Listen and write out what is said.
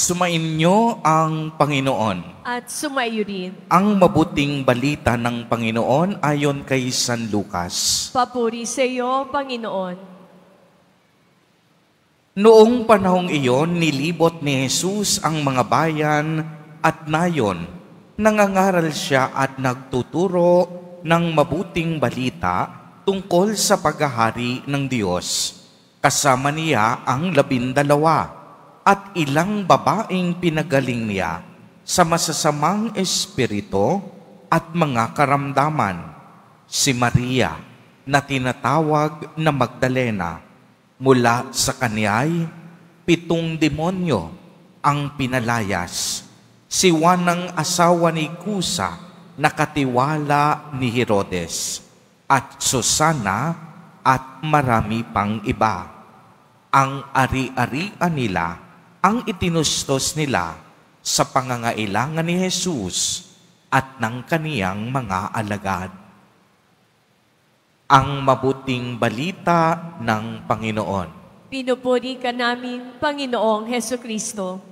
Sumainyo ang Panginoon. At sumaiyo rin. Ang mabuting balita ng Panginoon ayon kay San Lucas. Papuri sa iyo, Panginoon. Noong panahong iyon, nilibot ni Jesus ang mga bayan at nayon. Nangangaral siya at nagtuturo ng mabuting balita tungkol sa paghahari ng Diyos. Kasama niya ang 12 at ilang babaeng pinagaling niya sa masasamang espiritu at mga karamdaman. Si Maria na tinatawag na Magdalena, mula sa kanya'y 7 demonyo ang pinalayas. Si Juan ang asawa ni Kusa na katiwala ni Herodes, at Susana at marami pang iba. Ang ari-arian nila ang itinustos nila sa pangangailangan ni Jesus at ng kaniyang mga alagad. Ang mabuting balita ng Panginoon. Pinupuri ka namin, Panginoong Hesukristo.